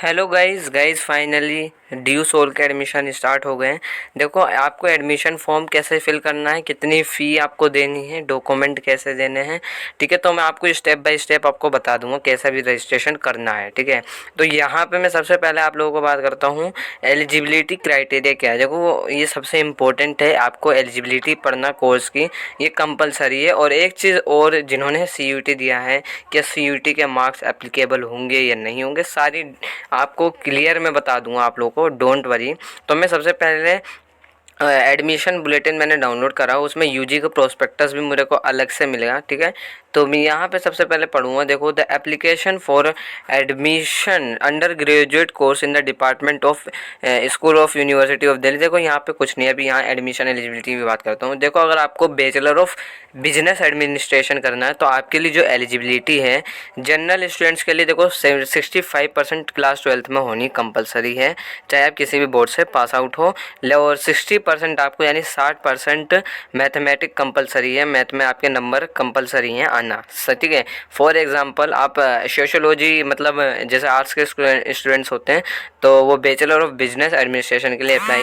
Hello guys finally DU SOL के admission start हो गए हैं। देखो आपको एडमिशन फॉर्म कैसे फिल करना है, कितनी फ़ी आपको देनी है, डॉक्यूमेंट कैसे देने हैं, ठीक है। तो मैं आपको स्टेप बाय स्टेप आपको बता दूंगा कैसा भी रजिस्ट्रेशन करना है, ठीक है। तो यहाँ पे मैं सबसे पहले आप लोगों को बात करता हूँ एलिजिबिलिटी क्राइटेरिया क्या है। देखो ये सबसे इम्पोर्टेंट है, आपको एलिजिबिलिटी पढ़ना कोर्स की, ये कंपलसरी है। और एक चीज़ और, जिन्होंने CUT दिया है, क्या CUT के मार्क्स एप्लीकेबल होंगे या नहीं होंगे, सारी आपको क्लियर मैं बता दूंगा आप लोगों को, डोंट वरी। तो मैं सबसे पहले एडमिशन बुलेटिन मैंने डाउनलोड करा, उसमें UG का प्रोस्पेक्टस भी मेरे को अलग से मिलेगा, ठीक है। तो मैं यहाँ पे सबसे पहले पढ़ूंगा। देखो, the application for admission under graduate course in the department of school of university of Delhi. देखो यहाँ पे कुछ नहीं है, अभी यहाँ एडमिशन एलिजिबिलिटी की बात करता हूँ। देखो अगर आपको बैचलर ऑफ बिजनेस एडमिनिस्ट्रेशन करना है तो आपके लिए जो एलिजिबिलिटी है जनरल स्टूडेंट्स के लिए, देखो 65% क्लास 12th में होनी कंपलसरी है, चाहे आप किसी भी बोर्ड से पास आउट हो। और 60% आपको यानी 60% मैथमेटिक कंपलसरी है, मैथ में आपके नंबर कंपलसरी हैं आना, ठीक है। फॉर एग्जांपल आप सोशियोलॉजी मतलब जैसे आर्ट्स के स्टूडेंट्स होते हैं तो वो बैचलर ऑफ बिजनेस एडमिनिस्ट्रेशन के लिए अप्लाई,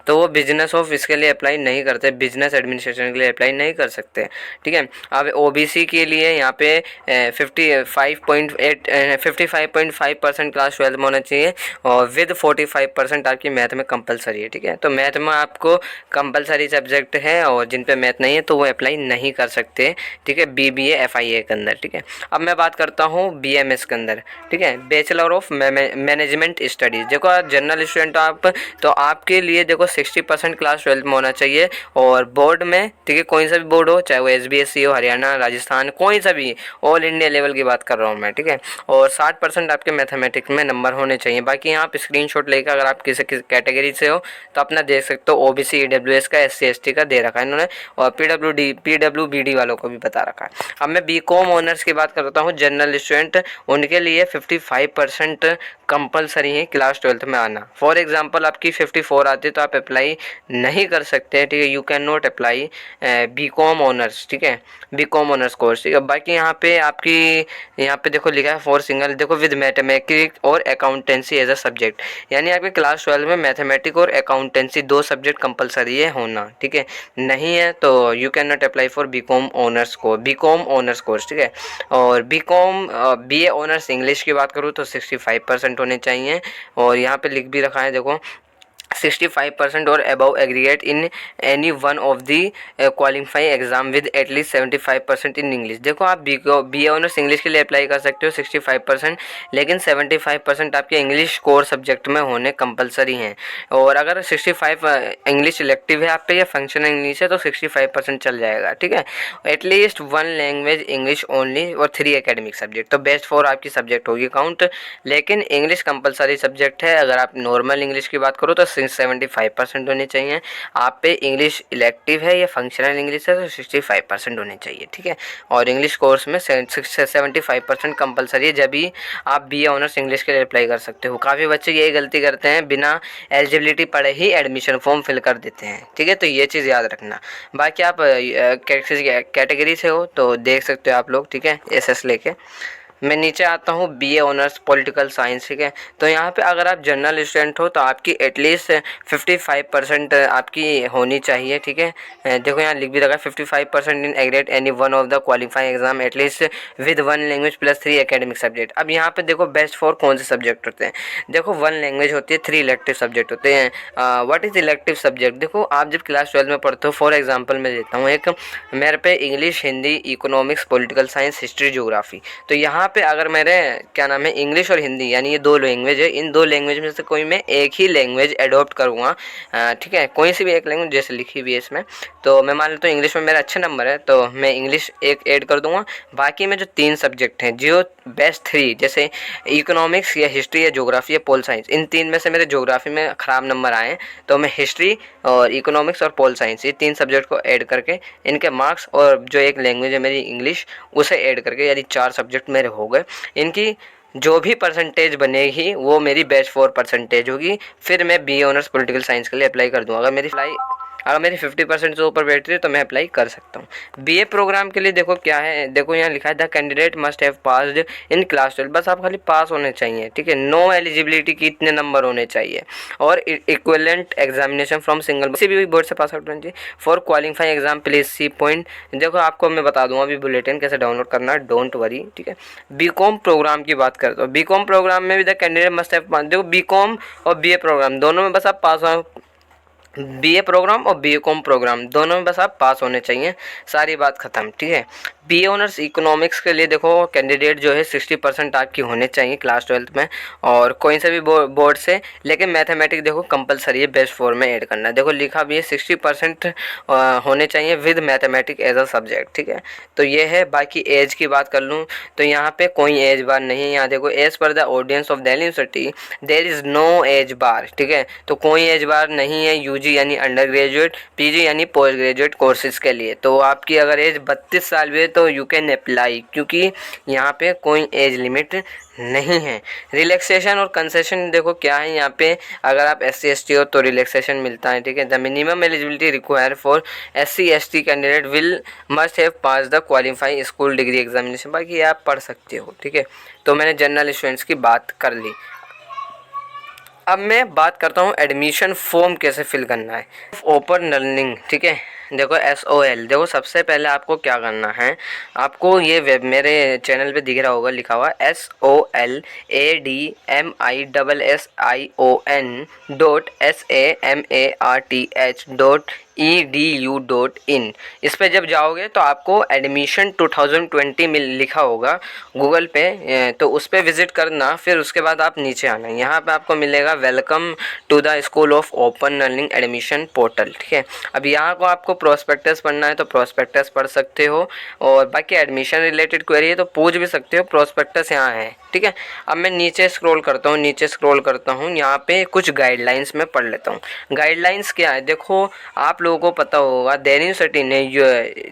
तो वो बिजनेस ऑफ इसके लिए अप्लाई नहीं करते, बिजनेस एडमिनिस्ट्रेशन के लिए अप्लाई नहीं कर सकते, ठीक है। अब OBC के लिए यहाँ पे 55.5% क्लास 12 में होना चाहिए और विद 45% आपकी मैथ में कंपलसरी है, ठीक है। तो मैथ में आपको कंपलसरी सब्जेक्ट है और जिन पे मैथ नहीं है तो वो अप्लाई नहीं कर सकते, ठीक है, BBA FIA के अंदर, ठीक है। अब मैं बात करता हूँ BMS के अंदर, ठीक है, बैचलर ऑफ मैनेजमेंट स्टडीज़। देखो आप जनरल स्टूडेंट आप, तो आपके लिए देखो 60% क्लास 12 में होना चाहिए और बोर्ड में, ठीक है, कोई सा भी बोर्ड हो, चाहे वो SBSE हो, हरियाणा, राजस्थान, कोई सा भी, ऑल इंडिया लेवल की बात कर रहा हूँ मैं, ठीक है। और 60% आपके मैथमेटिक्स में नंबर होने चाहिए। बाकी यहाँ आप स्क्रीनशॉट लेकर अगर आप किसी कैटेगरी से हो तो अपना देख सकते हो, OBC EWS का, SC ST का दे रखा है इन्होंने, और PWBD वालों को भी बता रखा है। अब मैं BCom ऑनर्स की बात करता हूँ, जनरल स्टूडेंट, उनके लिए 55% कंपलसरी है क्लास 12th में आना। फॉर एग्जांपल आपकी 54 आती है तो आप अप्लाई नहीं कर सकते, ठीक है, you can not apply BCom honours, ठीक है, BCom ऑनर्स कोर्स, ठीक है। बाकी यहाँ पे आपकी, यहाँ पे देखो लिखा है फॉर सिंगल, देखो विद मैथमेटिक्स और अकाउंटेंसी एज अ सब्जेक्ट, यानी आपके क्लास 12 में मैथमेटिक्स और अकाउंटेंसी 2 सब्जेक्ट कंपलसरी है होना, ठीक है। नहीं है तो you can not apply for BCom honours course, ठीक है। और BA ऑनर्स इंग्लिश की बात करूँ तो 65% होने चाहिए, और यहाँ पे लिख भी रखा है देखो 65% और above aggregate in any one of the qualifying exam with at least 75% in English. देखो आप BA ऑनर्स इंग्लिश के लिए अप्लाई कर सकते हो 65%, लेकिन 75% आपके इंग्लिश कोर सब्जेक्ट में होने कंपलसरी हैं। और अगर 65 इंग्लिश इलेक्टिव है आप पे या फंक्शनल इंग्लिश है तो 65% चल जाएगा, ठीक है। एटलीस्ट 1 लैंग्वेज इंग्लिश ओनली और 3 एकेडमिक सब्जेक्ट, तो बेस्ट 4 आपकी सब्जेक्ट होगी काउंट, लेकिन इंग्लिश कंपलसरी सब्जेक्ट है। अगर आप नॉर्मल इंग्लिश की बात करो तो 75% होने चाहिए, आप पे इंग्लिश इलेक्टिव है या फंक्शनल इंग्लिश है तो 65% होने चाहिए, ठीक है। और इंग्लिश कोर्स में 75% कंपलसरी है, जब भी आप BA ऑनर्स इंग्लिश के लिए अप्लाई कर सकते हो। काफ़ी बच्चे यही गलती करते हैं, बिना एलिजिबिलिटी पढ़े ही एडमिशन फॉर्म फिल कर देते हैं, ठीक है, तो ये चीज़ याद रखना। बाकी आप कैटेगरी से हो तो देख सकते हो आप लोग, ठीक है, SS लेके। मैं नीचे आता हूँ BA ऑनर्स पॉलिटिकल साइंस, ठीक है। तो यहाँ पे अगर आप जनरल स्टूडेंट हो तो आपकी एटलीस्ट 55% आपकी होनी चाहिए, ठीक है। देखो यहाँ लिख भी रखा है 55% in aggregate any one of the qualifying exam at least with 1 language plus 3 academic subject. अब यहाँ पे देखो बेस्ट फॉर कौन से सब्जेक्ट होते हैं। देखो 1 लैंग्वेज होती है, 3 इलेक्टिव सब्जेक्ट होते हैं। व्हाट इज इलेक्टिव सब्जेक्ट, देखो आप जब क्लास 12 में पढ़ते हो, फॉर एग्जाम्पल मैं देता हूँ एक, मेरे पे English, Hindi, economics, political science, history, geography. तो यहाँ पे अगर मेरे क्या नाम है इंग्लिश और हिंदी, यानी ये 2 लैंग्वेज है, इन 2 लैंग्वेज में से कोई मैं एक ही लैंग्वेज अडॉप्ट करूँगा, ठीक है, कोई सी भी एक लैंग्वेज जैसे लिखी हुई है इसमें, तो मैं मान लेता हूँ इंग्लिश में मेरा अच्छे नंबर है तो मैं इंग्लिश एक ऐड कर दूंगा। बाकी में जो 3 सब्जेक्ट हैं, जो बेस्ट 3, जैसे इकोनॉमिक्स या हिस्ट्री या ज्योग्राफी या पोल साइंस, इन 3 में से मेरे ज्योग्राफी में ख़राब नंबर आए तो मैं हिस्ट्री और इकोनॉमिक्स और पोल साइंस, ये 3 सब्जेक्ट को ऐड करके इनके मार्क्स और जो एक लैंग्वेज है मेरी इंग्लिश, उसे ऐड करके, यानी 4 सब्जेक्ट मेरे हो गए। इनकी जो भी परसेंटेज बनेगी वो मेरी बेस्ट 4 परसेंटेज होगी, फिर मैं BA ऑनर्स पॉलिटिकल साइंस के लिए अप्लाई कर दूँगा। अगर मेरी अगर मेरी 50% से ऊपर बैठ रही है तो मैं अप्लाई कर सकता हूँ। बीए प्रोग्राम के लिए देखो क्या है, देखो यहाँ लिखा है the candidate must have passed in class 12, बस आप खाली पास होने चाहिए, ठीक है। नो एलिजिबिलिटी की इतने नंबर होने चाहिए और इक्विवेलेंट एग्जामिनेशन फ्रॉम सिंगल किसी भी बोर्ड से पास आउट होना चाहिए। For qualifying exam please see point. देखो आपको मैं बता दूंगा अभी बुलेटिन कैसे डाउनलोड करना है, डोंट वरी, ठीक है। बीकॉम प्रोग्राम की बात करते हो, बीकॉम प्रोग्राम में भी द कैंडिडेट मस्ट हैव, देखो बीकॉम और बीए प्रोग्राम दोनों में बस आप पास हो, बीए प्रोग्राम और बीकॉम प्रोग्राम दोनों में बस आप पास होने चाहिए, सारी बात खत्म, ठीक है। बीए ऑनर्स इकोनॉमिक्स के लिए देखो कैंडिडेट जो है 60% आपकी होने चाहिए क्लास 12 में और कोई से भी बोर्ड से, लेकिन मैथमेटिक्स देखो कंपलसरी है, बेस्ट 4 में ऐड करना है। देखो लिखा भी है 60% होने चाहिए with mathematics as a subject, ठीक है। तो ये है। बाकी एज की बात कर लूँ तो यहाँ पे कोई एज बार नहीं है। यहाँ देखो as per the audience of Delhi University there is no age bar, ठीक है। तो कोई एज बार नहीं है यूजी यानी अंडर ग्रेजुएट, पीजी यानी पोस्ट ग्रेजुएट कोर्सेज के लिए। तो आपकी अगर एज 32 साल भी है तो यू कैन अप्लाई, क्योंकि यहाँ पे कोई एज लिमिट नहीं है। रिलैक्सेशन और कंसेशन देखो क्या है यहाँ पे, अगर आप SC ST हो तो रिलैक्सेशन मिलता है, ठीक है। The minimum eligibility require for SC ST candidate will must have pass the qualifying school degree examination, बाकी आप पढ़ सकते हो, ठीक है। तो मैंने जनरल स्टूडेंट्स की बात कर ली। अब मैं बात करता हूँ एडमिशन फॉर्म कैसे फिल करना है। ओपन लर्निंग, ठीक है। देखो SOL, देखो सबसे पहले आपको क्या करना है, आपको ये वेब मेरे चैनल पे दिख रहा होगा लिखा हुआ SOLADMISSION.SAMARTH.EDU.in। इस पे जब जाओगे तो आपको एडमिशन 2020 में लिखा होगा गूगल पे, तो उस पर विजिट करना। फिर उसके बाद आप नीचे आना, यहाँ पे आपको मिलेगा welcome to the school of open learning admission portal, ठीक है। अब यहाँ को आपको प्रोस्पेक्टस पढ़ना है तो प्रोस्पेक्टस पढ़ सकते हो, और बाकी एडमिशन रिलेटेड क्वेरी है तो पूछ भी सकते हो, प्रोस्पेक्टस यहाँ है, ठीक है। अब मैं नीचे स्क्रॉल करता हूँ, यहाँ पे कुछ गाइडलाइंस में पढ़ लेता हूँ। गाइडलाइंस क्या है, देखो आप लोगों को पता होगा दिल्ली यूनिवर्सिटी ने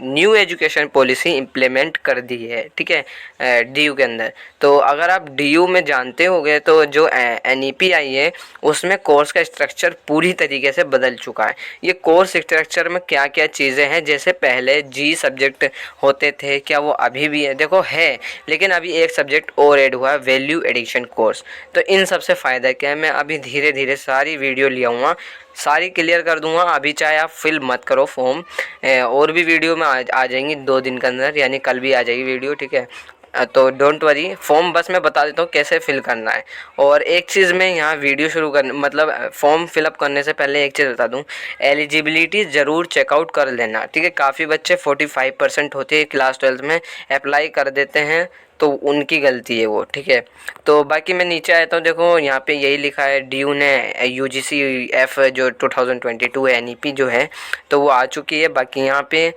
न्यू एजुकेशन पॉलिसी इम्प्लीमेंट कर दी है, ठीक है, DU के अंदर। तो अगर आप DU में जानते होंगे तो जो NEP आई है उसमें कोर्स का स्ट्रक्चर पूरी तरीके से बदल चुका है। ये कोर्स स्ट्रक्चर में क्या क्या चीज़ें हैं, जैसे पहले G सब्जेक्ट होते थे, क्या वो अभी भी है? देखो है, लेकिन अभी एक सब्जेक्ट और ऐड हुआ है, वैल्यू एडिशन कोर्स। तो इन सबसे फ़ायदा क्या है, मैं अभी धीरे धीरे सारी वीडियो ले आऊँगा, सारी क्लियर कर दूंगा। अभी चाहे आप फिल मत करो फॉर्म, और भी वीडियो में आ जाएंगी 2 दिन के अंदर, यानी कल भी आ जाएगी वीडियो, ठीक है। तो डोंट वरी, फॉर्म बस मैं बता देता हूँ कैसे फिल करना है। और एक चीज़ मैं यहाँ वीडियो शुरू करने मतलब फॉर्म फिलअप करने से पहले एक चीज़ बता दूँ, एलिजिबिलिटी ज़रूर चेकआउट कर लेना, ठीक है। काफ़ी बच्चे 45% होते हैं क्लास 12 में, अप्लाई कर देते हैं, तो उनकी गलती है वो, ठीक है। तो बाकी मैं नीचे आता हूँ, देखो यहाँ पे यही लिखा है DU ने UGCF जो 2022 NEP जो है तो वो आ चुकी है। बाकी यहाँ पे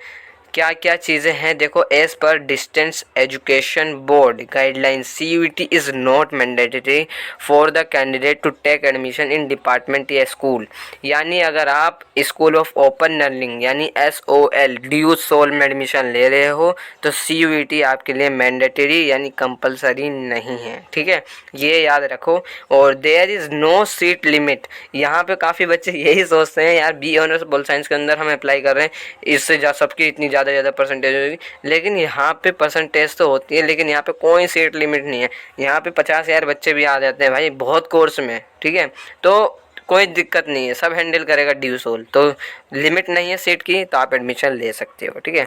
क्या क्या चीज़ें हैं, देखो as per distance education board guideline CUET is not mandatory for the candidate to take admission in department या स्कूल। यानी अगर आप स्कूल ऑफ ओपन लर्निंग यानी SOL DU सोल में एडमिशन ले रहे हो तो CUET आपके लिए मैंडेटरी यानी कंपलसरी नहीं है, ठीक है, ये याद रखो। और there is no seat limit. यहाँ पे काफ़ी बच्चे यही सोचते हैं यार BA ऑनर्स पोल साइंस के अंदर हम अप्लाई कर रहे हैं, इससे सबकी इतनी ज़्यादा परसेंटेज होगी, लेकिन यहाँ पे परसेंटेज तो होती है, लेकिन यहाँ पे कोई सीट लिमिट नहीं है। यहाँ पे 50,000 बच्चे भी आ जाते हैं भाई बहुत कोर्स में, ठीक है। तो कोई दिक्कत नहीं है, सब हैंडल करेगा DU सोल, तो लिमिट नहीं है सीट की, तो आप एडमिशन ले सकते हो, ठीक है।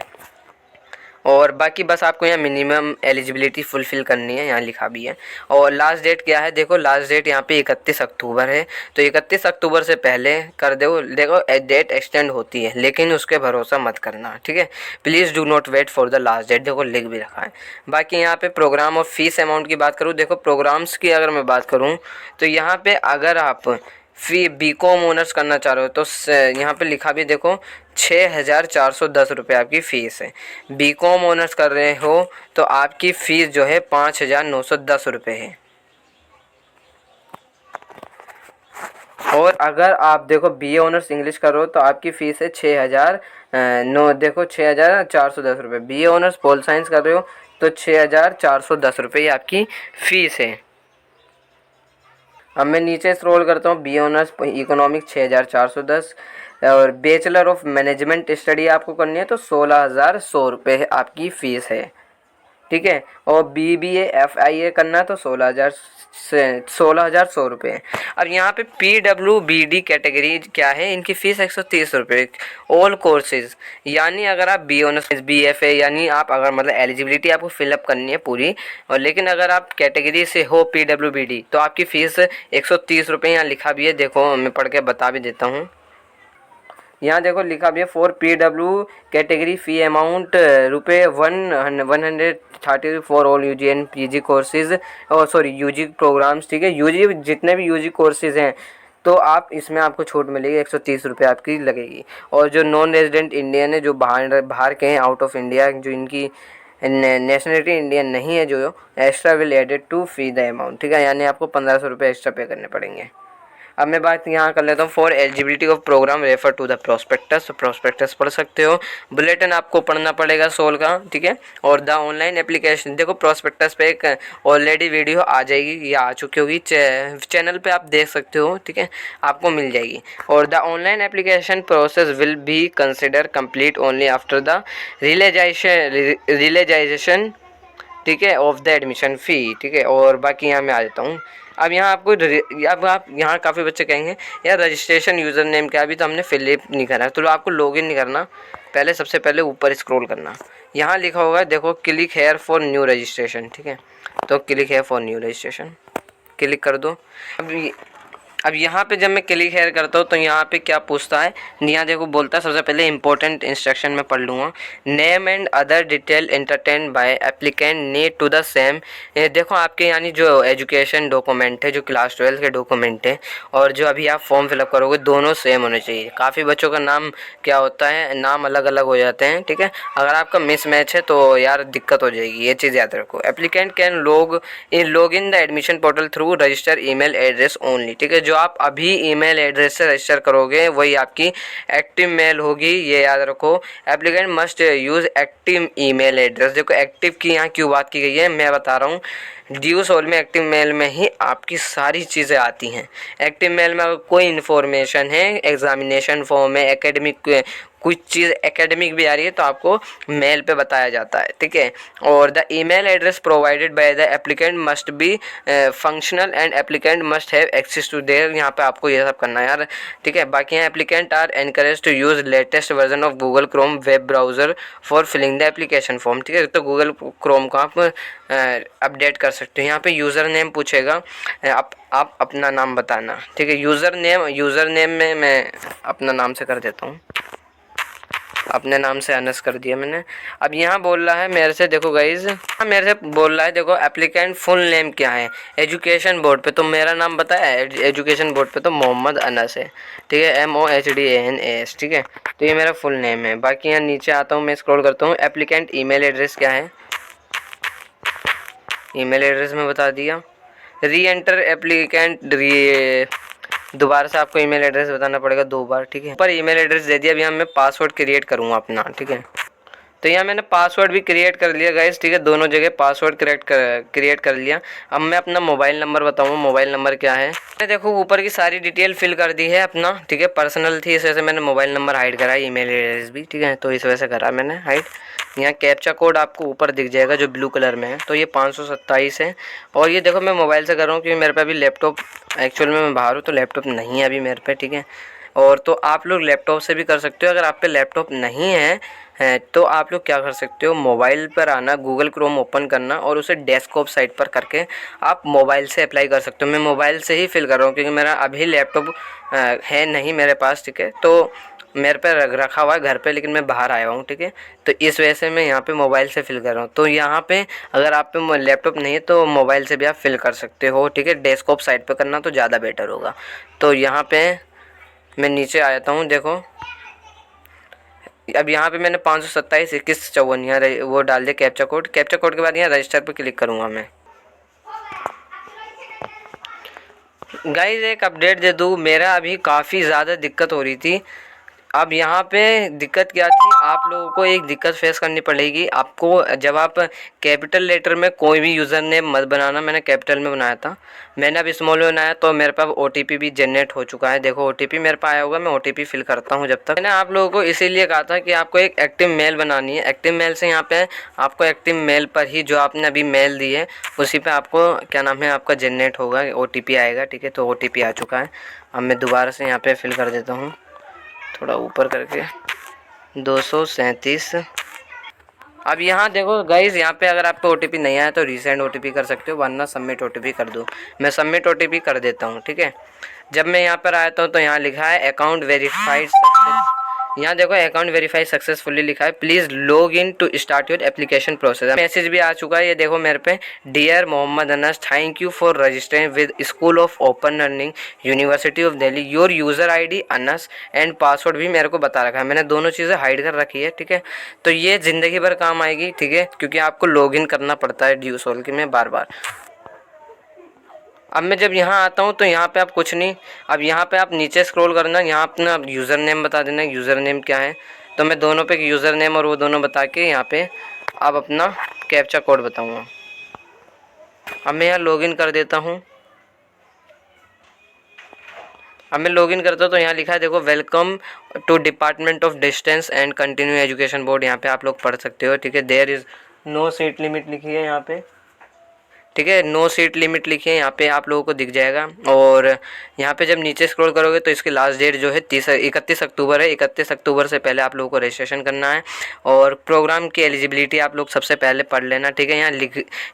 और बाकी बस आपको यहाँ मिनिमम एलिजिबिलिटी फुलफ़िल करनी है, यहाँ लिखा भी है। और लास्ट डेट क्या है, देखो लास्ट डेट यहाँ पे 31 अक्टूबर है, तो 31 अक्टूबर से पहले कर दो। देखो डेट एक्सटेंड होती है, लेकिन उसके भरोसा मत करना, ठीक है। Please do not wait for the last date, देखो लिख भी रखा है। बाकी यहाँ पे प्रोग्राम और फीस अमाउंट की बात करूँ, देखो प्रोग्राम्स की अगर मैं बात करूँ तो यहाँ पे अगर आप BCom ऑनर्स करना चाह रहे हो तो यहाँ पे लिखा भी देखो 6,410 रुपये आपकी फ़ीस है। BCom ऑनर्स कर रहे हो तो आपकी फ़ीस जो है 5,910 रुपये है। और अगर आप देखो BA ऑनर्स इंग्लिश कर रहे हो तो आपकी फ़ीस है 6,410 रुपये। BA ऑनर्स पोल साइंस कर रहे हो तो 6,410 रुपये आपकी फ़ीस है। अब मैं नीचे स्क्रॉल करता हूँ, BA ऑनर्स इकोनॉमिक्स 6,410, और बैचलर ऑफ मैनेजमेंट स्टडी आपको करनी है तो 16,100 रुपये आपकी फ़ीस है, ठीक है। और BBA FIA करना है तो 16,100 रुपये। अब यहाँ पे PWBD कैटेगरी क्या है, इनकी फ़ीस 130 रुपये ऑल कोर्सेज। यानी अगर आप बी ऑनर्स BFA यानी आप अगर मतलब एलिजिबिलिटी आपको फिलअप करनी है पूरी, और लेकिन अगर आप कैटेगरी से हो PWBD तो आपकी फ़ीस 130 रुपये यहाँ लिखा भी है। देखो मैं पढ़ के बता भी देता हूँ। यहाँ देखो लिखा भी है for PW category fee amount रुपये 130 for all UG and PG courses और सॉरी UG प्रोग्राम्स, ठीक है। UG जितने भी UG कोर्सेज हैं तो आप इसमें आपको छूट मिलेगी, 130 रुपये आपकी लगेगी। और जो नॉन रेजिडेंट इंडियन है, जो बाहर के हैं आउट ऑफ इंडिया, जो इनकी नेशनलिटी इंडियन नहीं है, जो extra will added to fee the amount, ठीक है। यानी आपको 1500 रुपये एक्स्ट्रा पे करने पड़ेंगे। अब मैं बात यहाँ कर लेता हूँ for eligibility of programme refer to the prospectus. Prospectus पढ़ सकते हो, बुलेटिन आपको पढ़ना पड़ेगा 16 का, ठीक है। और द ऑनलाइन एप्लीकेशन, देखो प्रोस्पेक्टस पे एक ऑलरेडी वीडियो आ जाएगी या आ चुकी होगी, चैनल पे आप देख सकते हो, ठीक है, आपको मिल जाएगी। और the online application process will be consider complete only after the realisation, ठीक है, ऑफ द एडमिशन फ़ी, ठीक है। और बाकी यहाँ मैं आ जाता हूँ। अब यहाँ आपको अब आप यहाँ काफ़ी बच्चे कहेंगे यार रजिस्ट्रेशन यूज़र नेम क्या, अभी तो हमने फिलअप नहीं करा, तो आपको लॉगिन नहीं करना, पहले सबसे पहले ऊपर स्क्रॉल करना, यहाँ लिखा होगा देखो click here for new registration, ठीक है। तो click here for new registration click कर दो। अब यहाँ पे जब मैं क्लिक हेयर करता हूँ तो यहाँ पे क्या पूछता है, यहाँ देखो बोलता है सबसे पहले इंपॉर्टेंट इंस्ट्रक्शन में पढ़ लूँगा, name and other detail entertain by applicant need to the same. देखो आपके यानी जो एजुकेशन डॉक्यूमेंट है, जो क्लास 12 के डॉक्यूमेंट है और जो अभी आप फॉर्म फिलअप करोगे दोनों सेम होने चाहिए। काफ़ी बच्चों का नाम क्या होता है, नाम अलग अलग हो जाते हैं, ठीक है। अगर आपका मिस मैच है तो यार दिक्कत हो जाएगी, ये चीज़ याद रखो। Applicant can log in the admission portal through register email address only, ठीक है। जो आप अभी ईमेल एड्रेस से रजिस्टर करोगे वही आपकी एक्टिव मेल होगी, ये याद रखो। Applicant must use active email address. देखो एक्टिव की यहाँ क्यों बात की गई है मैं बता रहा हूँ। ड्यू सोल में एक्टिव मेल में ही आपकी सारी चीज़ें आती हैं। एक्टिव मेल में अगर कोई इन्फॉर्मेशन है, एग्जामिनेशन फॉर्म है, एकेडमिक कुछ चीज़ एकेडमिक भी आ रही है तो आपको मेल पे बताया जाता है, ठीक है। और the email address provided by the applicant must be functional and applicant must have access to their, यहाँ पे आपको ये सब करना है यार, ठीक है। बाकी यहाँ applicant are encourage to use latest version of Google Chrome web browser for filling the application form, ठीक है। तो गूगल क्रोम को आप अपडेट कर सकते हो। यहाँ पे यूज़र नेम पूछेगा, आप अपना नाम बताना, ठीक है। यूज़र नेम में मैं अपना नाम से कर देता हूँ, अपने नाम से अनस कर दिया मैंने। अब यहाँ बोल रहा है मेरे से, देखो गाइज मेरे से बोल रहा है, देखो एप्लीकेंट फुल नेम क्या है एजुकेशन बोर्ड पे, तो मेरा नाम बताया एजुकेशन बोर्ड पे तो मोहम्मद अनस है, ठीक है, MOHDANAS, ठीक है। तो ये मेरा फुल नेम है। बाकी यहाँ नीचे आता हूँ मैं, स्क्रॉल करता हूँ, एप्लीकेंट ईमेल एड्रेस क्या है, ईमेल एड्रेस में बता दिया। री एंटर एप्लीकेंट, दोबारा से आपको ईमेल एड्रेस बताना पड़ेगा 2 बार, ठीक है। पर ईमेल एड्रेस दे दिया, अभी यहाँ मैं पासवर्ड क्रिएट करूँगा अपना, ठीक है। तो यहाँ मैंने पासवर्ड भी क्रिएट कर लिया गाइस, ठीक है, दोनों जगह पासवर्ड क्रिएट कर लिया। अब मैं अपना मोबाइल नंबर बताऊँगा, मोबाइल नंबर क्या है। मैंने देखो ऊपर की सारी डिटेल फिल कर दी है अपना, ठीक है। पर्सनल थी इस वजह से मैंने मोबाइल नंबर हाइड करा, ईमेल एड्रेस भी, ठीक है, तो इस वजह से करा मैंने हाइड। यहाँ कैप्चा कोड आपको ऊपर दिख जाएगा जो ब्लू कलर में है, तो ये 527 है। और ये देखो मैं मोबाइल से कर रहा हूँ क्योंकि मेरे पे अभी लैपटॉप, एक्चुअल में मैं बाहर हूँ तो लैपटॉप नहीं है अभी मेरे पे, ठीक है। और तो आप लोग लैपटॉप से भी कर सकते हो। अगर आप पे लैपटॉप नहीं है तो आप लोग क्या कर सकते हो, मोबाइल पर आना, गूगल क्रोम ओपन करना और उसे डेस्कटॉप साइट पर करके आप मोबाइल से अप्लाई कर सकते हो। मैं मोबाइल से ही फिल कर रहा हूँ क्योंकि मेरा अभी लैपटॉप है नहीं मेरे पास, ठीक है। तो मेरे पे रखा हुआ है घर पे, लेकिन मैं बाहर आया हूँ, ठीक है। तो इस वजह से मैं यहाँ पे मोबाइल से फिल कर रहा हूँ। तो यहाँ पे अगर आप पे लैपटॉप नहीं है तो मोबाइल से भी आप फिल कर सकते हो, ठीक है। डेस्कटॉप साइट पे करना तो ज़्यादा बेटर होगा। तो यहाँ पे मैं नीचे आ जाता हूँ, देखो अब यहाँ पे मैंने 527 21 54 यहाँ वो डाल दिया कैप्चा कोड। कैप्चा कोड के बाद यहाँ रजिस्टर पे क्लिक करूँगा मैं। गाइज एक अपडेट दे दूँ, मेरा अभी काफ़ी ज़्यादा दिक्कत हो रही थी अब यहाँ पे दिक्कत क्या थी, आप लोगों को एक दिक्कत फेस करनी पड़ेगी। आपको जब आप कैपिटल लेटर में कोई भी यूज़र नेम मत बनाना। मैंने कैपिटल में बनाया था, मैंने अब स्मॉल में बनाया तो मेरे पास OTP भी जनरेट हो चुका है। देखो OTP मेरे पास आया होगा, मैं OTP फिल करता हूँ। जब तक मैंने आप लोगों को इसीलिए कहा था कि आपको एक एक्टिव मेल बनानी है। एक्टिव मेल से यहाँ पे आपको एक्टिव मेल पर ही जो आपने अभी मेल दी है उसी पे आपको क्या नाम है आपका जनरेट होगा, OTP आएगा। ठीक है, तो OTP आ चुका है। अब मैं दोबारा से यहाँ पे फिल कर देता हूँ, थोड़ा ऊपर करके 237। अब यहाँ देखो गाइज, यहाँ पे अगर आपको OTP नहीं आया तो रीसेंड OTP कर सकते हो, वरना सबमिट OTP कर दो। मैं सबमिट OTP कर देता हूँ। ठीक है, जब मैं यहाँ पर आता हूँ तो यहाँ लिखा है अकाउंट वेरीफाइड सक्सेस। यहाँ देखो अकाउंट वेरीफाई सक्सेसफुली लिखा है, please log in to start your application process. Message भी आ चुका है, ये देखो मेरे पे, dear Mohammad Anas, thank you for registering with school of open learning university of Delhi, your user ID Anas and password भी मेरे को बता रखा है। मैंने दोनों चीज़ें हाइड कर रखी है। ठीक है, तो ये ज़िंदगी भर काम आएगी। ठीक है, क्योंकि आपको लॉग इन करना पड़ता है ड्यूसोल में बार बार। अब मैं जब यहाँ आता हूँ तो यहाँ पे आप कुछ नहीं, अब यहाँ पे आप नीचे स्क्रॉल करना, यहाँ अपना यूज़र नेम बता देना, यूज़र नेम क्या है। तो मैं दोनों पे यूज़र नेम और वो दोनों बता के यहाँ पे अब अपना कैप्चा कोड बताऊँगा। अब मैं यहाँ लॉगिन कर देता हूँ। अब मैं लॉगिन करता हूँ तो यहाँ लिखा है देखो, welcome to department of distance and continue education board. यहाँ पे आप लोग पढ़ सकते हो। ठीक है, there is no seat limit लिखी है यहाँ पे। ठीक है, नो सीट लिमिट लिखी है यहाँ पे, आप लोगों को दिख जाएगा। और यहाँ पे जब नीचे स्क्रॉल करोगे तो इसकी लास्ट डेट जो है 31 अक्टूबर है। 31 अक्टूबर से पहले आप लोगों को रजिस्ट्रेशन करना है। और प्रोग्राम की एलिजिबिलिटी आप लोग सबसे पहले पढ़ लेना। ठीक है,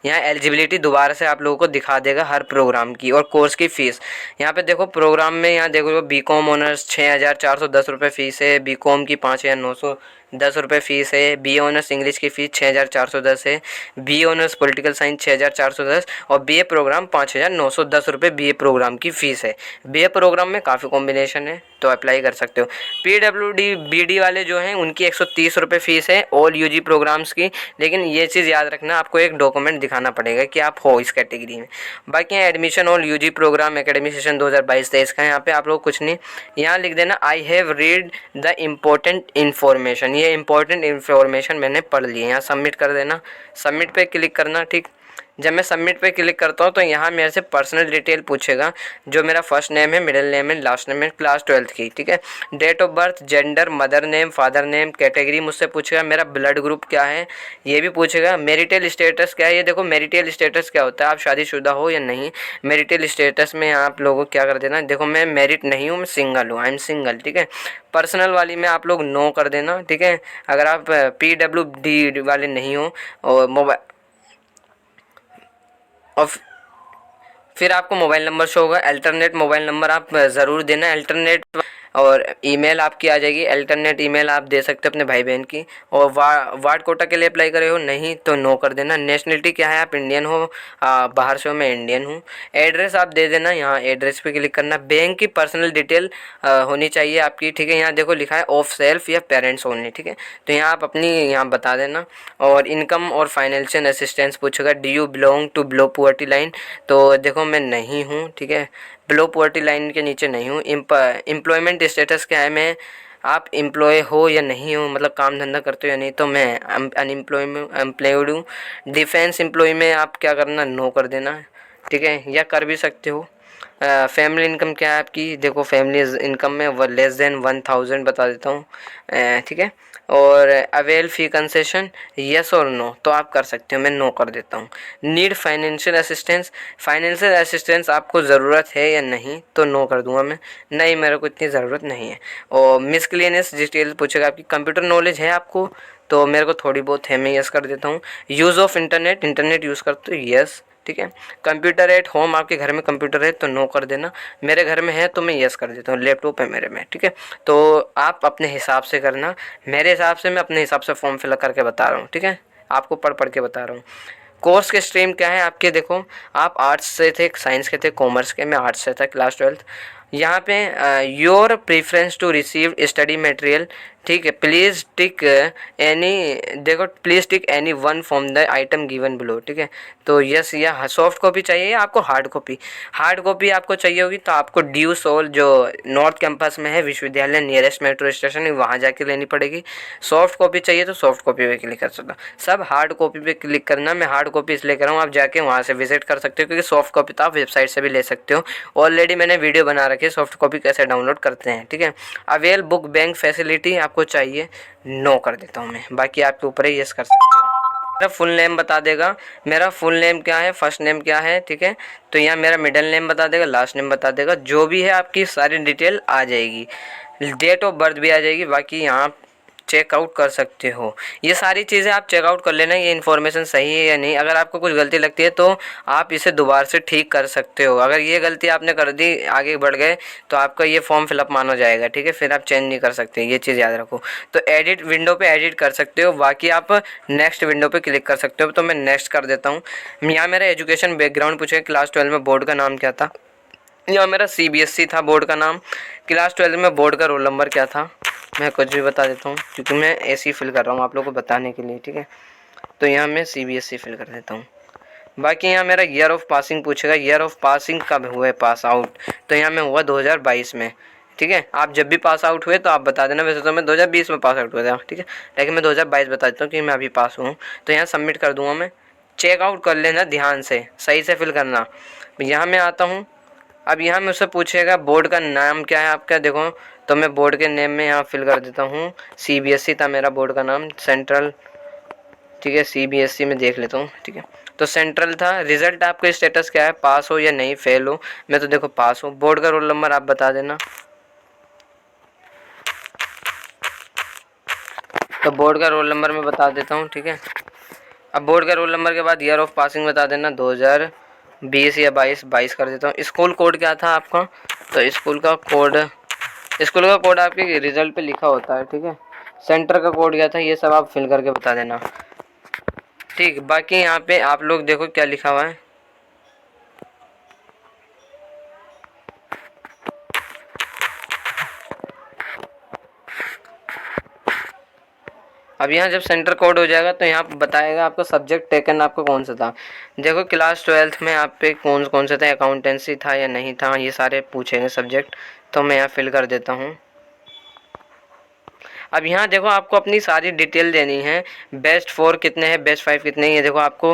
यहाँ एलिजिबिलिटी दोबारा से आप लोगों को दिखा देगा हर प्रोग्राम की। और कोर्स की फ़ीस यहाँ पे देखो, प्रोग्राम में यहाँ देखो BCom ऑनर्स 6,410 रुपये फ़ीस है, BCom की 5,910 रुपये फ़ीस है, BA ऑनर्स इंग्लिश की फ़ीस 6,410 है, BA ऑनर्स पॉलिटिकल साइंस 6,410 और BA प्रोग्राम 5,910 रुपये BA प्रोग्राम की फ़ीस है। BA प्रोग्राम में काफ़ी कॉम्बिनेशन है, तो अप्लाई कर सकते हो। PWD BD वाले जो हैं उनकी 130 रुपये फ़ीस है ऑल UG प्रोग्राम्स की। लेकिन ये चीज़ याद रखना, आपको एक डॉक्यूमेंट दिखाना पड़ेगा कि आप हो इस कैटेगरी में। बाकी यहाँ admission all UG programme academic session 2022-23 का, यहाँ पे आप लोग कुछ नहीं, यहाँ लिख देना I have read the important information. ये इंपॉर्टेंट इन्फॉर्मेशन मैंने पढ़ ली है। यहाँ सबमिट कर देना, सबमिट पे क्लिक करना। ठीक, जब मैं सबमिट पे क्लिक करता हूँ तो यहाँ मेरे से पर्सनल डिटेल पूछेगा, जो मेरा फर्स्ट नेम है, मिडिल नेम है, लास्ट नेम है, क्लास 12th की। ठीक है, date of birth, gender, mother name, father name, category मुझसे पूछेगा, मेरा ब्लड ग्रुप क्या है ये भी पूछेगा, मैरिटल स्टेटस क्या है। ये देखो मैरिटल स्टेटस क्या होता है, आप शादीशुदा हो या नहीं। मैरिटल स्टेटस में आप लोगों को क्या कर देना, देखो मैं मैरिड नहीं हूँ, मैं सिंगल हूँ, आई एम सिंगल। ठीक है, पर्सनल वाली में आप लोग नो कर देना। ठीक है, अगर आप PWD वाले नहीं हो और मोबाइल, और फिर आपको मोबाइल नंबर शो होगा, अल्टरनेट मोबाइल नंबर आप ज़रूर देना। अल्टरनेट और ईमेल आपकी आ जाएगी, अल्टरनेट ईमेल आप दे सकते हो अपने भाई बहन की। और वार्ड कोटा के लिए अप्लाई करे हो, नहीं तो नो कर देना। नेशनलिटी क्या है, आप इंडियन हो, बाहर से हो, मैं इंडियन हूँ। एड्रेस आप दे देना, यहाँ एड्रेस पे क्लिक करना। बैंक की पर्सनल डिटेल होनी चाहिए आपकी। ठीक है, यहाँ देखो लिखा है ऑफ सेल्फ या पेरेंट्स ओनली। ठीक है, तो यहाँ आप अपनी यहाँ बता देना। और इनकम और फाइनेंशियल असिस्टेंस पूछेगा, do you belong to below poverty line, तो देखो मैं नहीं हूँ। ठीक है, बिलो पॉवर्टी लाइन के नीचे नहीं हूँ। एम्प्लॉयमेंट स्टेटस क्या है, मैं आप एम्प्लॉय हो या नहीं हो, मतलब काम धंधा करते हो या नहीं, तो मैं अनएम्प्लॉयड हूँ। डिफेंस एम्प्लॉय में आप क्या करना, नो कर देना। ठीक है, या कर भी सकते हो। फैमिली इनकम क्या है आपकी, देखो फैमिली इनकम में लेस देन 1,000 बता देता हूँ। ठीक है, और अवेल फ़ी कंसेशन येस और नो, तो आप कर सकते हो, मैं नो कर देता हूँ। Need financial assistance, financial assistance आपको ज़रूरत है या नहीं, तो नो कर दूंगा मैं, नहीं मेरे को इतनी ज़रूरत नहीं है। और मिसक्लेनियस डिटेल पूछेगा, आपकी कंप्यूटर नॉलेज है आपको, तो मेरे को थोड़ी बहुत है, मैं यस कर देता हूँ। Use of internet, internet use करते हो, यस। ठीक है, कंप्यूटर एट होम, आपके घर में कंप्यूटर है तो नो कर देना, मेरे घर में है तो मैं यस कर देता हूँ, लैपटॉप है मेरे में। ठीक है, तो आप अपने हिसाब से करना, मेरे हिसाब से मैं अपने हिसाब से फॉर्म फिल करके बता रहा हूँ। ठीक है, आपको पढ़ के बता रहा हूँ। कोर्स के स्ट्रीम क्या है आपके, देखो आप आर्ट्स से थे, साइंस के थे, कॉमर्स के, मैं आर्ट्स से था, क्लास 12th। यहाँ पे your preference to receive study material ठीक है। प्लीज़ टिक एनी, देखो please tick any one from the item given below, ठीक है। तो यस, या सॉफ्ट कॉपी चाहिए आपको हार्ड कॉपी? हार्ड कॉपी आपको चाहिए होगी तो आपको ड्यू सोल जो नॉर्थ कैंपस में है विश्वविद्यालय नियरेस्ट मेट्रो स्टेशन है, वहाँ जाके लेनी पड़ेगी। सॉफ्ट कॉपी चाहिए तो सॉफ्ट कॉपी पे क्लिक कर सकता, सब हार्ड कॉपी पे क्लिक करना। मैं हार्ड कॉपी इसलिए कर रहा हूँ, आप जाके वहाँ से विजिट कर सकते हो, क्योंकि सॉफ्ट कॉपी तो आप वेबसाइट से भी ले सकते हो। ऑलरेडी मैंने वीडियो बना रखी है सॉफ्ट कॉपी कैसे डाउनलोड करते हैं, ठीक है। अवेल बुक बैंक फैसिलिटी आपको चाहिए, नो कर देता हूँ मैं, बाकी आपके ऊपर ही यस कर सकते हो। मेरा फुल नेम बता देगा, मेरा फुल नेम क्या है, फर्स्ट नेम क्या है, ठीक है। तो यहाँ मेरा मिडिल नेम बता देगा, लास्ट नेम बता देगा, जो भी है आपकी सारी डिटेल आ जाएगी, डेट ऑफ बर्थ भी आ जाएगी। बाकी यहाँ चेकआउट कर सकते हो, ये सारी चीज़ें आप चेकआउट कर लेना, ये इन्फॉर्मेशन सही है या नहीं। अगर आपको कुछ गलती लगती है तो आप इसे दोबारा से ठीक कर सकते हो। अगर ये गलती आपने कर दी, आगे बढ़ गए, तो आपका ये फॉर्म फिलअप माना जाएगा, ठीक है। फिर आप चेंज नहीं कर सकते, ये चीज़ याद रखो। तो एडिट विंडो पे एडिट कर सकते हो, बाकी आप नेक्स्ट विंडो पे क्लिक कर सकते हो। तो मैं नेक्स्ट कर देता हूँ। यहाँ मेरा एजुकेशन बैकग्राउंड पूछे, क्लास 12 में बोर्ड का नाम क्या था। यहाँ मेरा CBSE था बोर्ड का नाम। क्लास 12 में बोर्ड का रोल नंबर क्या था, मैं कुछ भी बता देता हूँ, क्योंकि मैं ऐसे ही फिल कर रहा हूँ आप लोगों को बताने के लिए, ठीक है। तो यहाँ मैं CBSE फिल कर देता हूँ। बाकी यहाँ मेरा ईयर ऑफ पासिंग पूछेगा, ईयर ऑफ पासिंग कब हुए पास आउट, तो यहाँ मैं हुआ 2022 में, ठीक है। आप जब भी पास आउट हुए तो आप बता देना, वैसे तो मैं 2020 में पास आउट हुआ था, ठीक है, लेकिन मैं 2022 बता देता हूँ कि मैं अभी पास हूँ। तो यहाँ सबमिट कर दूँगा मैं, चेकआउट कर लेना, ध्यान से सही से फिल करना। यहाँ मैं आता हूँ, अब यहाँ मुझसे पूछेगा बोर्ड का नाम क्या है आपका, देखो तो मैं बोर्ड के नेम में यहाँ फिल कर देता हूँ, CBSE था मेरा बोर्ड का नाम, सेंट्रल, ठीक है। CBSE में देख लेता हूँ, ठीक है। तो सेंट्रल था। रिजल्ट आपका स्टेटस क्या है, पास हो या नहीं, फेल हो, मैं तो देखो पास हूँ। बोर्ड का रोल नंबर आप बता देना, तो बोर्ड का रोल नंबर मैं बता देता हूँ, ठीक है। अब बोर्ड का रोल नंबर के बाद ईयर ऑफ पासिंग बता देना, 2020 या 22 कर देता हूँ। स्कूल कोड क्या था आपका, तो स्कूल का कोड आपके रिजल्ट पे लिखा होता है, ठीक है। सेंटर का कोड क्या था, ये सब आप फिल करके बता देना, ठीक। बाकी यहाँ पे आप लोग देखो क्या लिखा हुआ है, अब यहाँ जब सेंटर कोड हो जाएगा तो यहाँ बताएगा आपका सब्जेक्ट टेकन आपका कौन सा था। देखो क्लास 12 में आप पे कौन कौन सा था, अकाउंटेंसी था या नहीं था, ये सारे पूछेंगे सब्जेक्ट, तो मैं यहाँ फिल कर देता हूँ। अब यहाँ देखो आपको अपनी सारी डिटेल देनी है, बेस्ट 4 कितने हैं, बेस्ट 5 कितने हैं, ये देखो आपको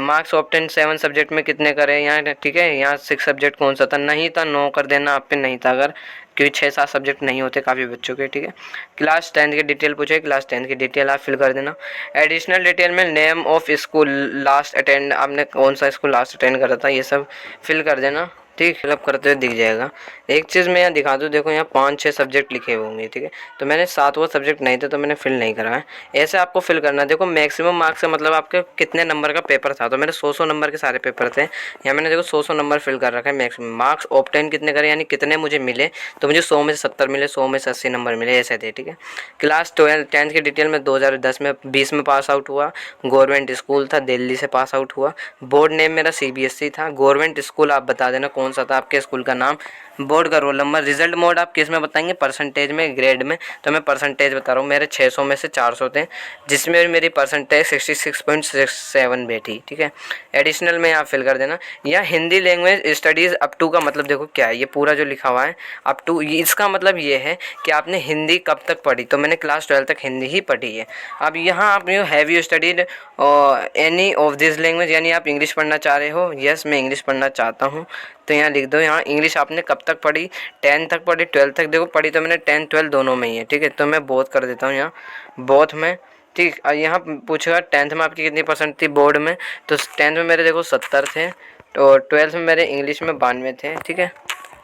मार्क्स ऑब्टेन 7 सब्जेक्ट में कितने करे यहाँ, ठीक है। यहाँ 6 सब्जेक्ट कौन सा था, नहीं था, नो कर देना आप पे, नहीं था अगर, क्योंकि 6-7 सब्जेक्ट नहीं होते काफ़ी बच्चों के, ठीक है। क्लास 10 की डिटेल पूछे, क्लास 10 की डिटेल आप फिल कर देना। एडिशनल डिटेल में name of school last attend, आपने कौन सा स्कूल लास्ट अटेंड करा था, ये सब फिल कर देना, ठीक। फिलअप करते हुए दिख जाएगा। एक चीज़ मैं यहाँ दिखा दूँ, देखो यहाँ 5-6 सब्जेक्ट लिखे हुए होंगे, ठीक है। तो मैंने 7वां सब्जेक्ट नहीं था तो मैंने फिल नहीं करा है, ऐसे आपको फिल करना है। देखो मैक्सिमम मार्क्स से मतलब आपके कितने नंबर का पेपर था, तो मेरे 100 नंबर के सारे पेपर थे, यहाँ मैंने देखो 100 नंबर फिल कर रखा है। मैक्सिमम मार्क्स ऑब्टेन कितने करे, यानी कितने मुझे मिले, तो मुझे 100 में से 70 मिले, 100 में से 80 नंबर मिले, ऐसे थे, ठीक है। क्लास 10 की डिटेल में 2010 में 20 में पास आउट हुआ, गवर्नमेंट स्कूल था, दिल्ली से पास आउट हुआ। बोर्ड नेम मेरा CBSE था। गवर्नमेंट स्कूल आप बता देना कौन सा था आपके स्कूल का नाम। बोर्ड का रोल नंबर। रिजल्ट मोड आप किस में बताएंगे, परसेंटेज में, ग्रेड में, तो मैं परसेंटेज बता रहा हूँ। मेरे 600 में से 400 थे, जिसमें मेरी परसेंटेज 66.67 बैठी, ठीक है। एडिशनल में आप फिल कर देना। या Hindi language studies up to का मतलब देखो क्या है, ये पूरा जो लिखा हुआ है अप टू, इसका मतलब ये है कि आपने हिंदी कब तक पढ़ी, तो मैंने क्लास 12 तक हिंदी ही पढ़ी है। अब यहाँ आप have you studied any of this language, यानी आप इंग्लिश पढ़ना चाह रहे हो, यस मैं इंग्लिश पढ़ना चाहता हूँ, तो यहाँ लिख दो। यहाँ इंग्लिश आपने कब तक पढ़ी, 10 तक पढ़ी, 12 तक, देखो पढ़ी तो मैंने 10 12 दोनों में ही है, ठीक है। तो मैं बोथ कर देता हूँ यहाँ, बोथ में, ठीक। यहाँ पूछेगा 10th में आपकी कितनी परसेंट थी बोर्ड में, तो 10th में मेरे देखो 70 थे, तो 12th में मेरे इंग्लिश में 92 थे, ठीक है।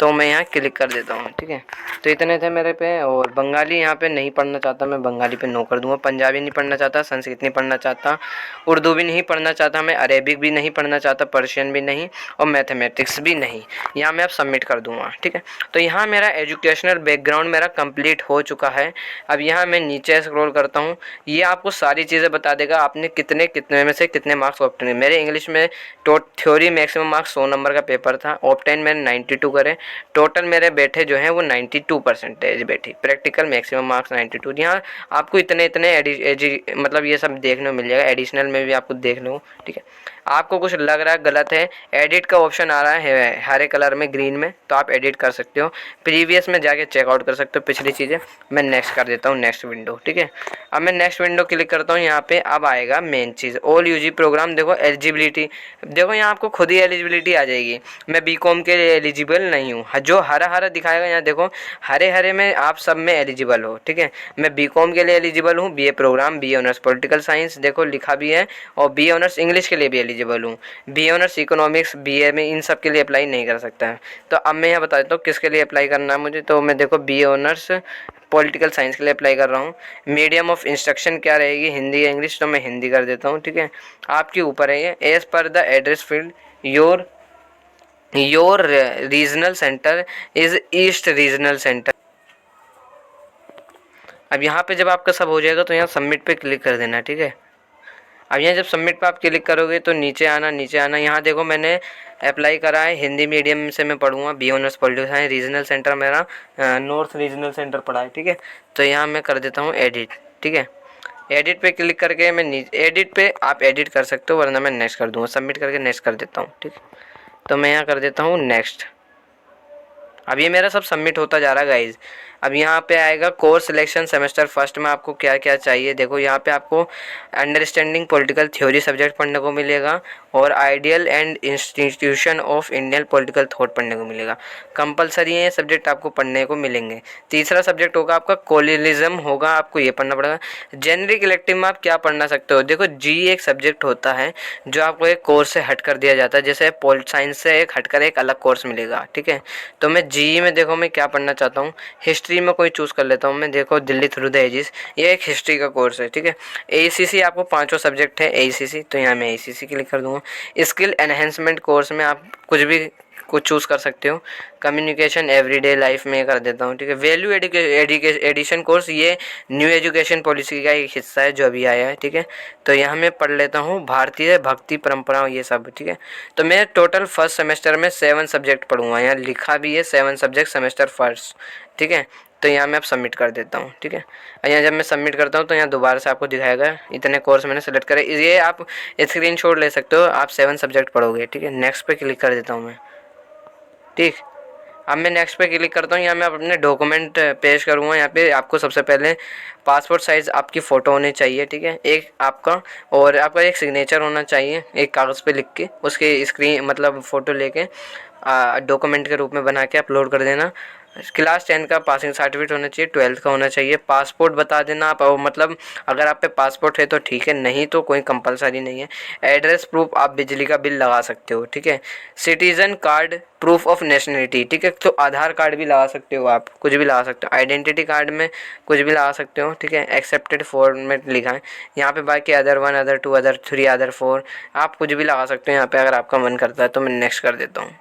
तो मैं यहाँ क्लिक कर देता हूँ, ठीक है। तो इतने थे मेरे पे। और बंगाली यहाँ पे नहीं पढ़ना चाहता मैं, बंगाली पे नो कर दूँगा। पंजाबी नहीं पढ़ना चाहता, संस्कृत नहीं पढ़ना चाहता, उर्दू भी नहीं पढ़ना चाहता मैं, अरेबिक भी नहीं पढ़ना चाहता, पर्शियन भी नहीं, और मैथमेटिक्स भी नहीं। यहाँ मैं अब सबमिट कर दूँगा, ठीक है। तो यहाँ मेरा एजुकेशनल बैकग्राउंड मेरा कंप्लीट हो चुका है। अब यहाँ मैं नीचे स्क्रॉल करता हूँ, ये आपको सारी चीज़ें बता देगा आपने कितने कितने में से कितने मार्क्स ऑब्टेन। मेरे इंग्लिश में थ्योरी मैक्सिमम मार्क्स 100 नंबर का पेपर था, ऑब्टेन मैंने 92 करे, टोटल मेरे बैठे जो हैं वो 92 परसेंटेज बैठी, प्रैक्टिकल मैक्सिमम मार्क्स 92। यहाँ आपको इतने मतलब ये सब देखने को मिल जाएगा, एडिशनल में भी आपको देखने को, ठीक है। आपको कुछ लग रहा है गलत है, एडिट का ऑप्शन आ रहा है हरे कलर में ग्रीन में, तो आप एडिट कर सकते हो, प्रीवियस में जाके चेकआउट कर सकते हो पिछली चीज़ें। मैं नेक्स्ट कर देता हूँ, नेक्स्ट विंडो, ठीक है। अब मैं नेक्स्ट विंडो क्लिक करता हूँ, यहाँ पे अब आएगा मेन चीज़, ऑल यूजी प्रोग्राम। देखो एलिजिबिलिटी, देखो यहाँ आपको खुद ही एलिजिबिलिटी आ जाएगी। मैं बीकॉम के लिए एलिजिबल नहीं हूँ, जो हरा हरा दिखाएगा यहाँ देखो, हरे हरे में आप सब में एलिजिबल हो, ठीक है। मैं बीकॉम के लिए एलिजिबल हूँ, BA programme, BA honours political science देखो लिखा भी है, और बीए ऑनर्स इंग्लिश के लिए भी एलिजिबल हूँ। बीए ऑनर्स इकोनॉमिक्स बीए में इन सब के लिए अप्लाई नहीं कर सकता है। तो अब मैं यहाँ बता देता हूँ किसके लिए अप्लाई करना है मुझे। तो मैं देखो बीए ऑनर्स पॉलिटिकल साइंस के लिए अप्लाई कर रहा हूँ। मीडियम ऑफ इंस्ट्रक्शन क्या रहेगी, हिंदी या इंग्लिश, तो मैं हिंदी कर देता हूँ, ठीक है। आपके ऊपर है ये। As per the address field your regional centre is east regional centre. अब यहाँ पे जब आपका सब हो जाएगा तो यहाँ सबमिट पे क्लिक कर देना, ठीक है। अब यहाँ जब सबमिट पे आप क्लिक करोगे तो नीचे आना, नीचे आना, यहाँ देखो मैंने अप्लाई करा है, हिंदी मीडियम से मैं पढ़ूँगा, B honours political science, regional centre मेरा नॉर्थ रीजनल सेंटर पड़ा है, ठीक है। तो यहाँ मैं कर देता हूँ एडिट, ठीक है। एडिट पे क्लिक करके मैं एडिट पे आप एडिट कर सकते हो, वरना मैं नेक्स्ट कर दूँगा, सबमिट करके नेक्स्ट कर देता हूँ, ठीक है। तो मैं यहाँ कर देता हूँ नेक्स्ट। अब ये मेरा सब सबमिट होता जा रहा है गाइज। अब यहाँ पे आएगा कोर्स सिलेक्शन सेमेस्टर फर्स्ट में आपको क्या क्या चाहिए। देखो यहाँ पे आपको अंडरस्टैंडिंग पॉलिटिकल थ्योरी सब्जेक्ट पढ़ने को मिलेगा, और ideal and institution of Indian political thought पढ़ने को मिलेगा। कंपलसरी है ये सब्जेक्ट आपको पढ़ने को मिलेंगे। तीसरा सब्जेक्ट होगा आपका कोलिनिज्म होगा, आपको ये पढ़ना पड़ेगा। जेनरिक इलेक्टिव में आप क्या पढ़ना सकते हो, देखो जी एक सब्जेक्ट होता है जो आपको एक कोर्स से हट कर दिया जाता है, जैसे पॉलिट साइंस से एक हटकर एक अलग कोर्स मिलेगा, ठीक है। तो मैं जी में देखो मैं क्या पढ़ना चाहता हूँ, हिस्ट्री में कोई चूज़ कर लेता हूँ मैं। देखो दिल्ली थ्रू द एजिस, ये एक हिस्ट्री का कोर्स है, ठीक है। ACC आपको पांचों सब्जेक्ट है ACC, तो यहाँ मैं ACC क्लिक कर दूँगा। स्किल एनहेंसमेंट कोर्स में आप कुछ चूज़ कर सकते हो। कम्युनिकेशन एवरीडे लाइफ में कर देता हूँ, ठीक है। वैल्यू एडिशन कोर्स, ये न्यू एजुकेशन पॉलिसी का एक हिस्सा है जो अभी आया है, ठीक है। तो यहाँ मैं पढ़ लेता हूँ भारतीय भक्ति परंपराओं, ये सब, ठीक है। तो मैं टोटल फर्स्ट सेमेस्टर में 7 सब्जेक्ट पढ़ूंगा, यहाँ लिखा भी है 7 सब्जेक्ट सेमेस्टर फर्स्ट, ठीक है। तो यहाँ मैं अब सबमिट कर देता हूँ, ठीक है। यहाँ जब मैं सबमिट करता हूँ तो यहाँ दोबारा से आपको दिखाएगा इतने कोर्स मैंने सेलेक्ट करे, ये आप स्क्रीनशॉट ले सकते हो, आप 7 सब्जेक्ट पढ़ोगे, ठीक है। नेक्स्ट पे क्लिक कर देता हूँ मैं, ठीक। अब मैं नेक्स्ट पे क्लिक करता हूँ, यहाँ मैं अपने डॉक्यूमेंट पेश करूँगा। यहाँ पे आपको सबसे पहले पासपोर्ट साइज़ आपकी फ़ोटो होनी चाहिए, ठीक है, एक आपका, और आपका एक सिग्नेचर होना चाहिए एक कागज़ पे लिख के, उसके स्क्रीन मतलब फ़ोटो लेके डॉक्यूमेंट के रूप में बना के अपलोड कर देना। क्लास 10 का पासिंग सर्टिफिकेट होना चाहिए, 12th का होना चाहिए। पासपोर्ट बता देना आप, मतलब अगर आप पे पासपोर्ट है तो ठीक है, नहीं तो कोई कंपलसरी नहीं है। एड्रेस प्रूफ आप बिजली का बिल लगा सकते हो, ठीक है। Citizen card, proof of nationality, ठीक है, तो आधार कार्ड भी लगा सकते हो, आप कुछ भी लगा सकते हो। आइडेंटिटी कार्ड में कुछ भी लगा सकते हो, ठीक है। एक्सेप्टेड फॉर्मेट लिखा है यहाँ पे, बाकी अदर 1 अदर 2 अदर 3 अदर 4 आप कुछ भी लगा सकते हो यहाँ पे अगर आपका मन करता है। तो मैं नेक्स्ट कर देता हूँ,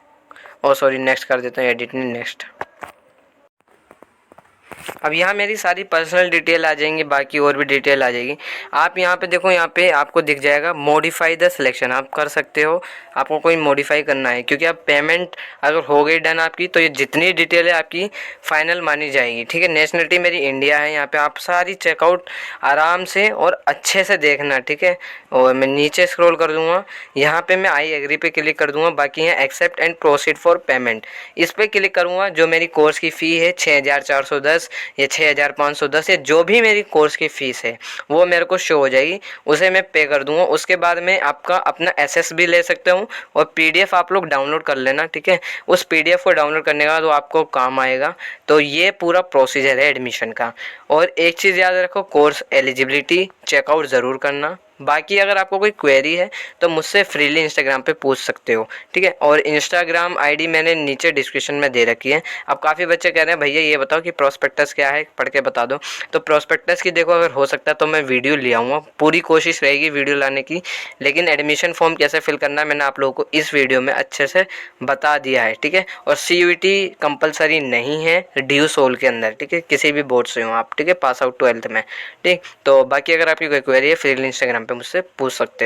और सॉरी नेक्स्ट कर देता हूँ, एडिट नहीं, नेक्स्ट। अब यहाँ मेरी सारी पर्सनल डिटेल आ जाएंगी, बाकी और भी डिटेल आ जाएगी। आप यहाँ पे देखो, यहाँ पे आपको दिख जाएगा मॉडिफाई द सिलेक्शन, आप कर सकते हो, आपको कोई मॉडिफाई करना है, क्योंकि आप पेमेंट अगर हो गई डन आपकी तो ये जितनी डिटेल है आपकी फाइनल मानी जाएगी, ठीक है। नेशनलिटी मेरी इंडिया है, यहाँ पे आप सारी चेकआउट आराम से और अच्छे से देखना, ठीक है। और मैं नीचे स्क्रॉल कर दूँगा, यहाँ पे मैं आई एग्री पे क्लिक कर दूँगा, बाकी यहाँ accept and proceed for payment, इस पर क्लिक करूँगा। जो मेरी कोर्स की फ़ी है 6410 या 6510 या जो भी मेरी कोर्स की फ़ीस है वो मेरे को शो हो जाएगी, उसे मैं पे कर दूंगा। उसके बाद में आपका अपना एसएस भी ले सकते हूँ, और पीडीएफ आप लोग डाउनलोड कर लेना, ठीक है। उस पीडीएफ को डाउनलोड करने का तो आपको काम आएगा। तो ये पूरा प्रोसीजर है एडमिशन का। और एक चीज़ याद रखो, कोर्स एलिजिबिलिटी चेकआउट ज़रूर करना। बाकी अगर आपको कोई क्वेरी है तो मुझसे फ्रीली इंस्टाग्राम पे पूछ सकते हो, ठीक है। और इंस्टाग्राम आईडी मैंने नीचे डिस्क्रिप्शन में दे रखी है। अब काफ़ी बच्चे कह रहे हैं भैया ये बताओ कि प्रोस्पेक्टस क्या है, पढ़ के बता दो। तो प्रोस्पेक्टस की देखो, अगर हो सकता है तो मैं वीडियो ले आऊँगा, पूरी कोशिश रहेगी वीडियो लाने की। लेकिन एडमिशन फॉर्म कैसे फिल करना है मैंने आप लोगों को इस वीडियो में अच्छे से बता दिया है, ठीक है। और CUET कंपलसरी नहीं है ड्यू सोल के अंदर, ठीक है, किसी भी बोर्ड से हो आप, ठीक है, पास आउट 12th में, ठीक। तो बाकी अगर आपकी कोई क्वेरी है फ्रीली इंस्टाग्राम पे मुझसे पूछ सकते हो।